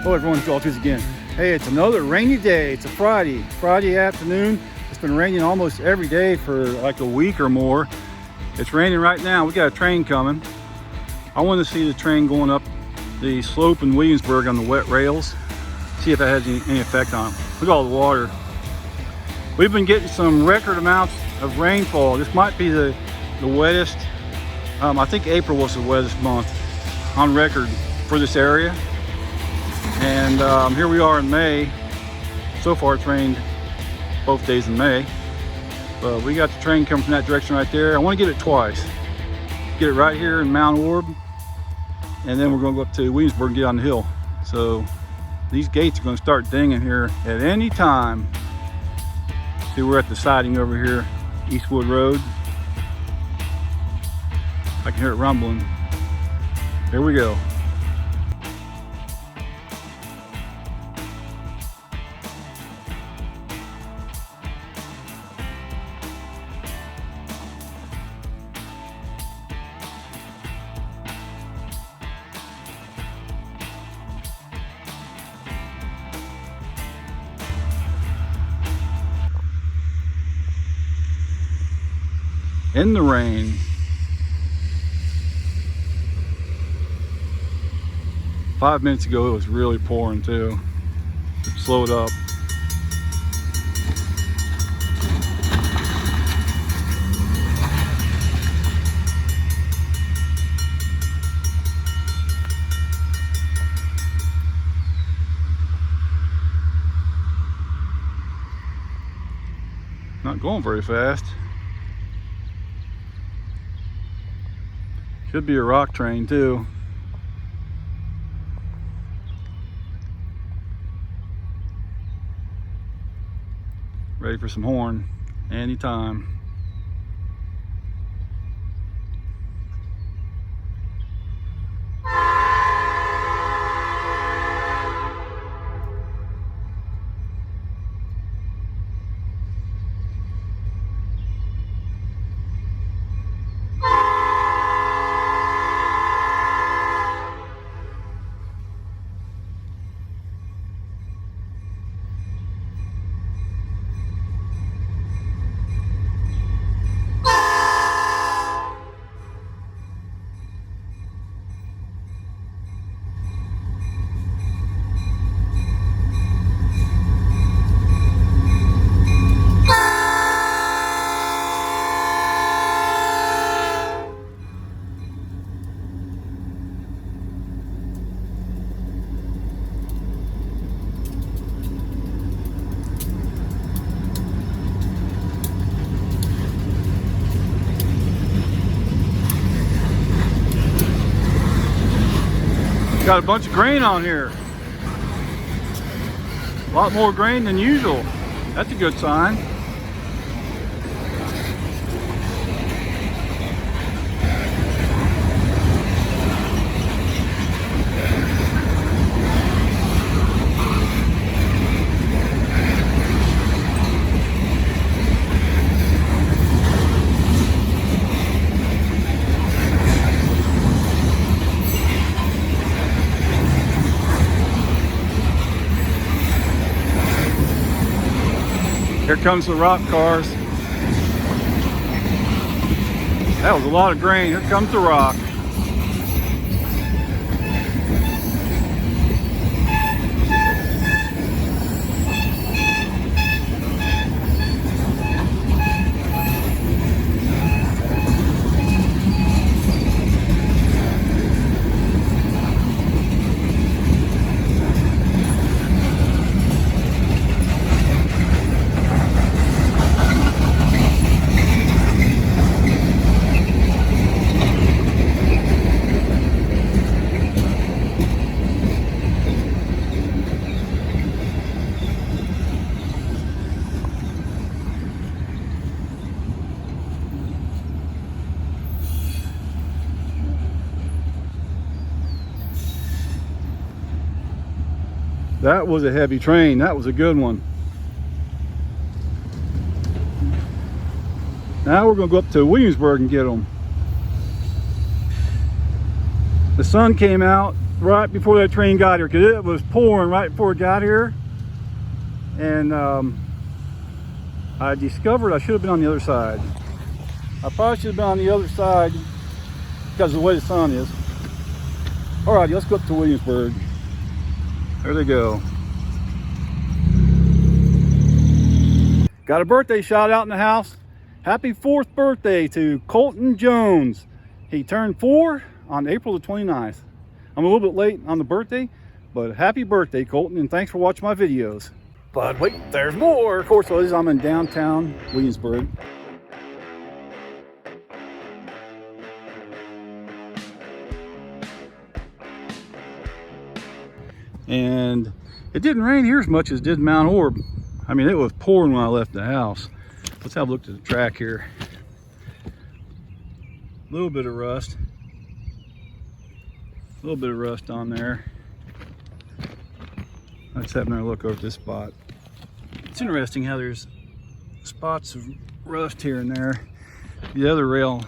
Hello everyone, it's Locomotives again. Hey, it's another rainy day. It's a Friday afternoon. It's been raining almost every day for like a week or more. It's raining right now. We got a train coming. I want to see the train going up the slope in Williamsburg on the wet rails. See if that has any effect on it. Look at all the water. We've been getting some record amounts of rainfall. This might be the wettest. I think April was the wettest month on record for this area. And here we are in May. So far it's rained both days in May. But we got the train coming from that direction right there. I want to get it twice. Get it right here in Mount Orab. And then we're going to go up to Williamsburg and get on the hill. So these gates are going to start dinging here at any time. See, we're at the siding over here, Eastwood Road. I can hear it rumbling. Here we go. In the rain. 5 minutes ago it was really pouring too. It slowed up. Not going very fast. Should be a rock train too. Ready for some horn anytime. Got a bunch of grain on here. A lot more grain than usual. That's a good sign. Here comes the rock cars. That was a lot of grain. Here comes the rock. That was a heavy train. That was a good one. Now we're going to go up to Williamsburg and get them. The sun came out right before that train got here, because it was pouring right before it got here. And I discovered I should have been on the other side. I probably should have been on the other side because of the way the sun is. All right, let's go up to Williamsburg. There they go. Got a birthday shout out in the house. Happy 4th birthday to Colton Jones. He turned 4 on April the 29th. I'm a little bit late on the birthday, but happy birthday, Colton, and thanks for watching my videos. But wait, there's more. Of course, I'm in downtown Williamsburg. And it didn't rain here as much as it did in Mount Orab. I mean, it was pouring when I left the house. Let's have a look at the track here. A little bit of rust. A little bit of rust on there. Let's have another look over at this spot. It's interesting how there's spots of rust here and there. The other rail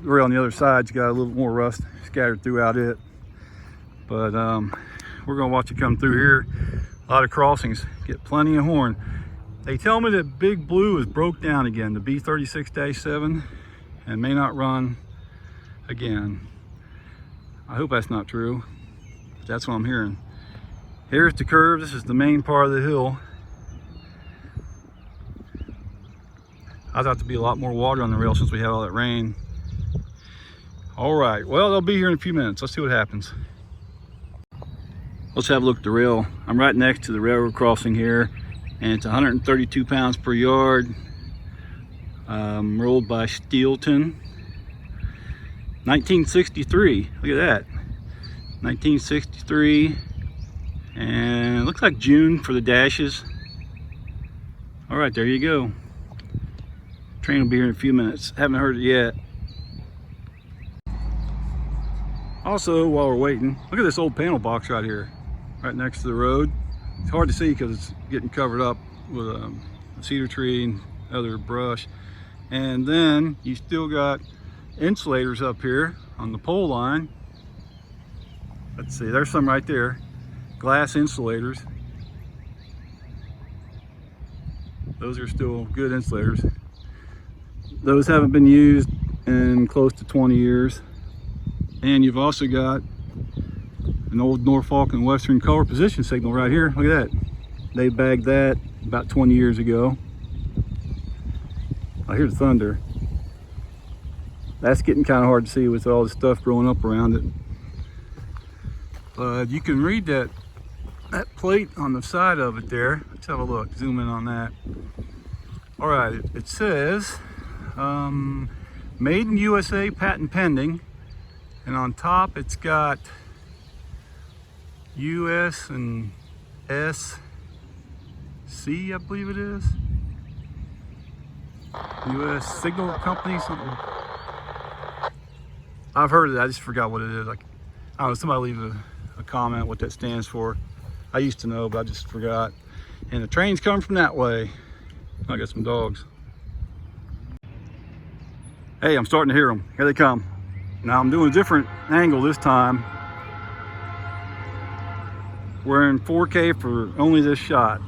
on the other side's got a little more rust scattered throughout it. But we're gonna watch it come through here. A lot of crossings, get plenty of horn. They tell me that Big Blue is broke down again, the B36-7, and may not run again. I hope that's not true, but that's what I'm hearing. Here's the curve. This is the main part of the hill. I thought there'd be a lot more water on the rail since we had all that rain. All right, well, they'll be here in a few minutes. Let's see what happens. Let's have a look at the rail. I'm right next to the railroad crossing here, and it's 132 pounds per yard, rolled by Steelton. 1963, look at that. 1963, and it looks like June for the dashes. All right, there you go. Train will be here in a few minutes. Haven't heard it yet. Also, while we're waiting, look at this old panel box right here, right next to the road. It's hard to see because it's getting covered up with a cedar tree and other brush. And then you still got insulators up here on the pole line. Let's see, there's some right there. Glass insulators. Those are still good insulators. Those haven't been used in close to 20 years. And you've also got an old Norfolk and Western color position signal right here. Look at that. They bagged that about 20 years ago. I hear the thunder. That's getting kind of hard to see with all the stuff growing up around it. But you can read that plate on the side of it there. Let's have a look, zoom in on that. All right, it says, made in USA, patent pending. And on top it's got US and SC, I believe it is. US Signal Company, something. I've heard of it, I just forgot what it is. Like, I don't know, somebody leave a comment what that stands for. I used to know, but I just forgot. And the train's coming from that way. I got some dogs. Hey, I'm starting to hear them. Here they come. Now I'm doing a different angle this time. We're in 4K for only this shot.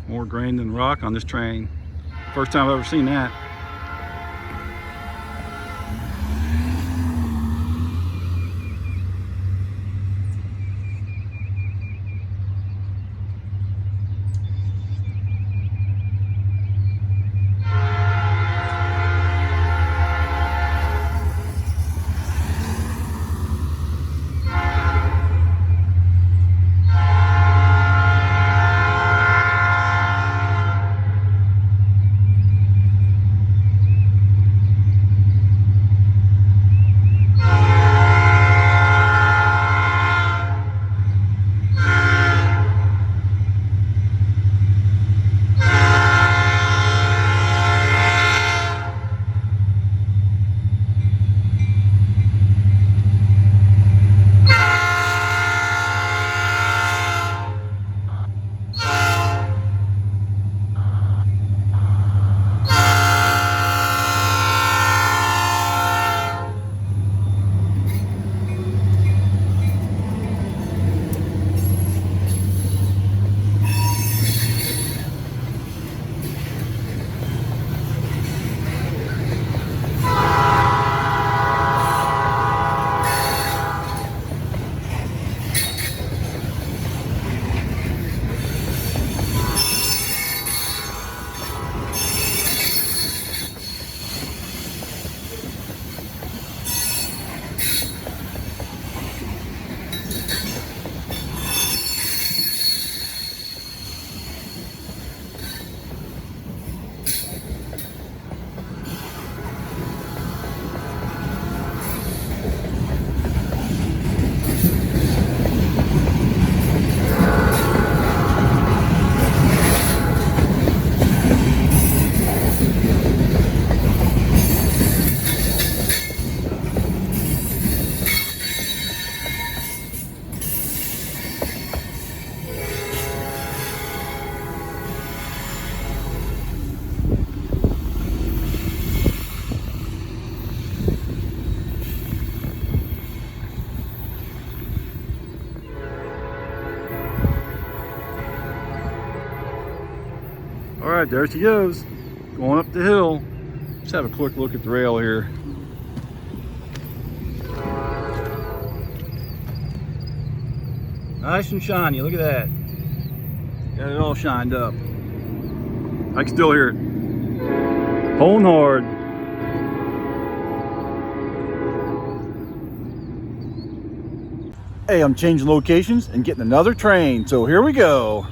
More grain than rock on this train. First time I've ever seen that. right, there she goes, going up the hill. Let's have a quick look at the rail here. Nice and shiny, look at that. Got it all shined up. I can still hear it. Pulling hard. Hey, I'm changing locations and getting another train, so here we go.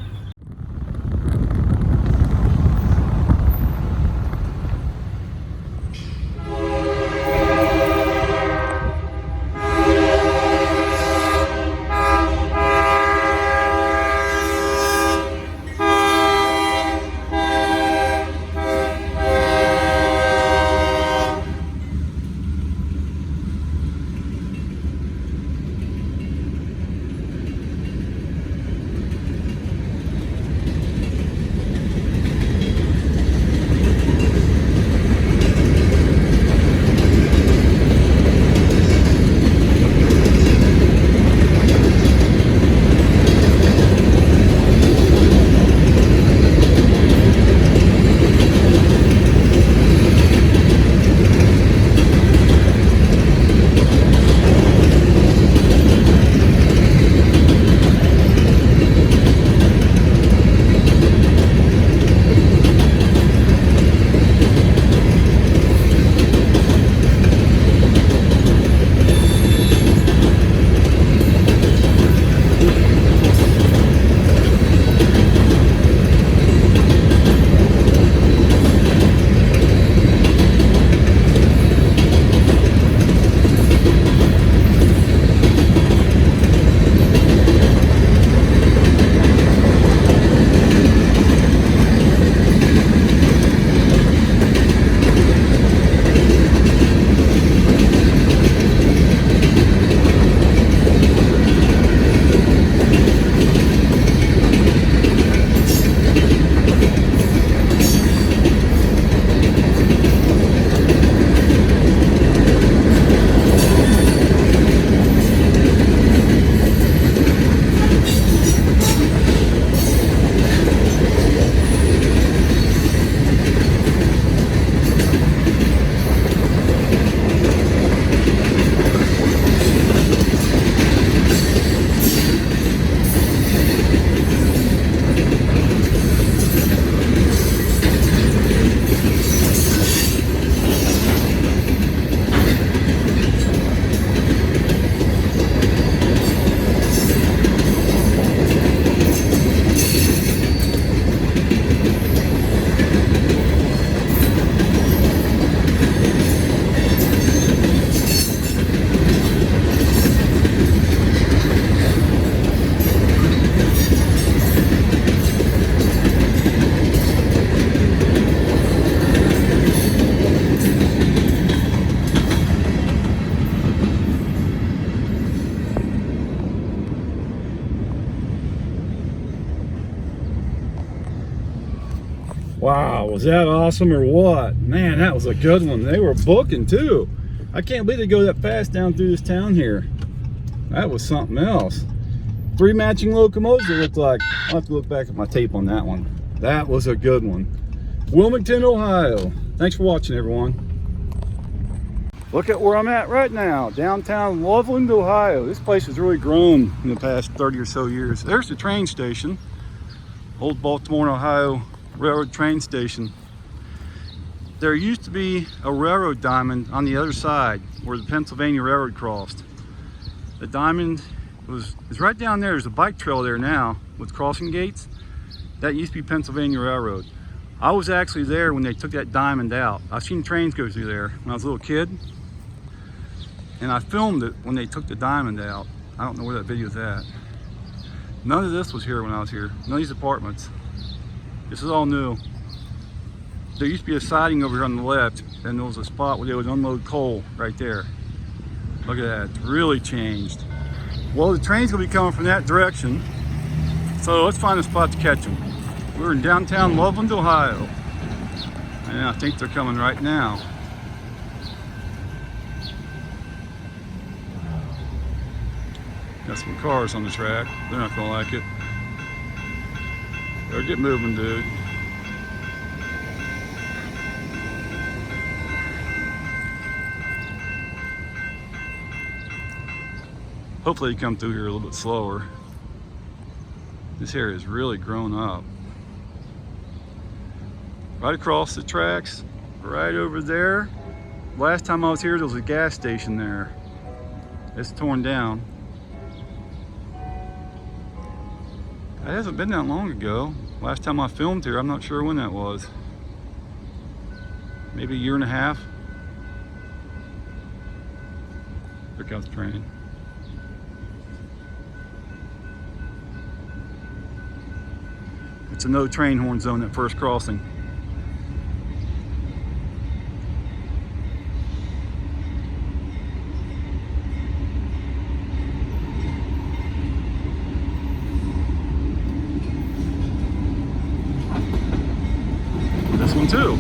Wow, was that awesome or what? Man, that was a good one. They were booking too. I can't believe they go that fast down through this town here. That was something else. 3 matching locomotives, it looked like. I'll have to look back at my tape on that one. That was a good one. Wilmington, Ohio. Thanks for watching, everyone. Look at where I'm at right now, downtown Loveland, Ohio. This place has really grown in the past 30 or so years. There's the train station, Old Baltimore, Ohio Railroad train station. There used to be a railroad diamond on the other side where the Pennsylvania Railroad crossed. The diamond is right down there. There's a bike trail there now with crossing gates. That used to be Pennsylvania Railroad. I was actually there when they took that diamond out. I've seen trains go through there when I was a little kid, and I filmed it when they took the diamond out. I don't know where that video is at. None of this was here when I was here. None of these apartments. This is all new. There used to be a siding over here on the left, and there was a spot where they would unload coal right there. Look at that, it's really changed. Well, the train's gonna be coming from that direction, so let's find a spot to catch them. We're in downtown Loveland, Ohio, and I think they're coming right now. Got some cars on the track. They're not gonna like it. Better get moving, dude. Hopefully they come through here a little bit slower. This area has really grown up. Right across the tracks, right over there. Last time I was here, there was a gas station there. It's torn down. It hasn't been that long ago. Last time I filmed here, I'm not sure when that was. Maybe a year and a half. There comes the train. It's a no train horn zone at first crossing. This one too.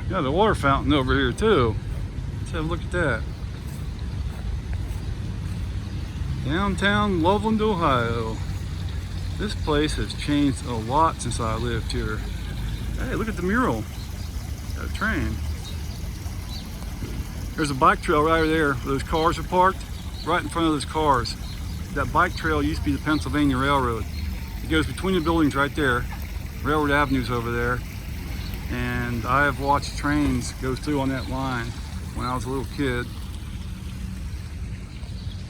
Got the water fountain over here too. Let's have a look at that. Downtown Loveland, Ohio. This place has changed a lot since I lived here. Hey, look at the mural. Got a train. There's a bike trail right over there where those cars are parked. Right in front of those cars. That bike trail used to be the Pennsylvania Railroad. It goes between the buildings right there. Railroad Avenue's over there. And I have watched trains go through on that line when I was a little kid.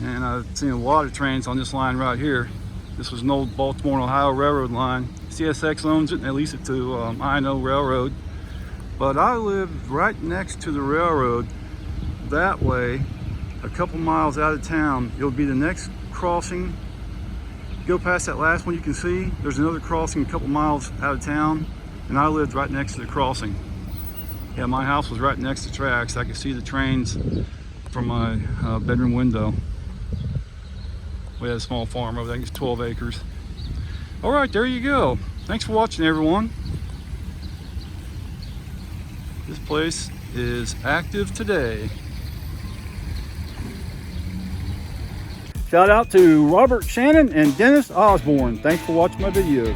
And I've seen a lot of trains on this line right here. This was an old Baltimore and Ohio Railroad line. CSX owns it and they lease it to I&O Railroad. But I lived right next to the railroad that way, a couple miles out of town. It'll be the next crossing. Go past that last one you can see. There's another crossing a couple miles out of town. And I lived right next to the crossing. Yeah, my house was right next to tracks. I could see the trains from my bedroom window. We had a small farm over there, I think it's 12 acres. All right, there you go. Thanks for watching, everyone. This place is active today. Shout out to Robert Shannon and Dennis Osborne. Thanks for watching my videos.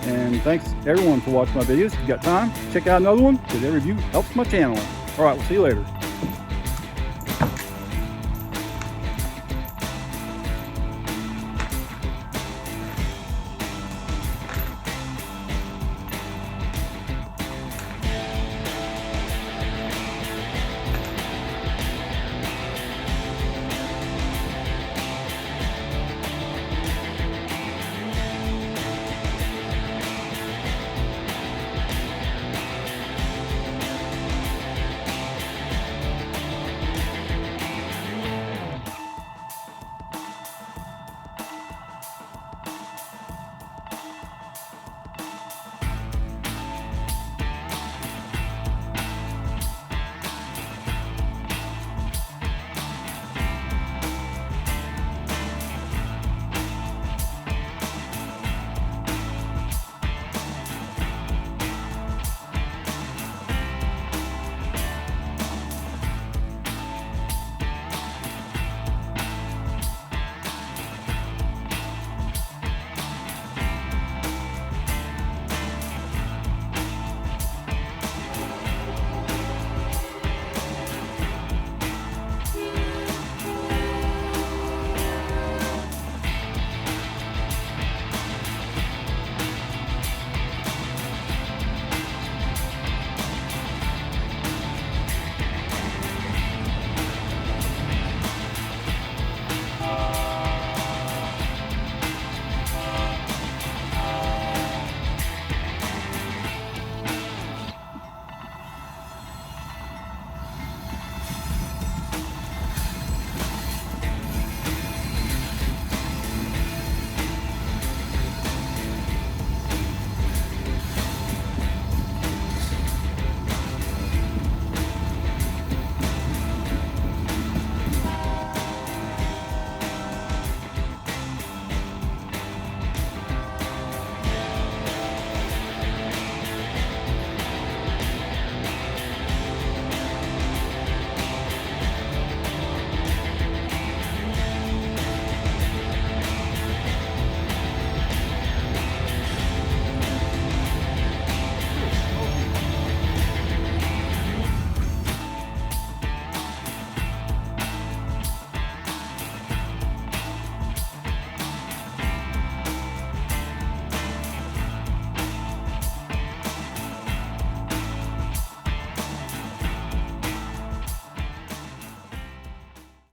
And thanks everyone for watching my videos. If you got time, check out another one because every view helps my channel. All right, we'll see you later.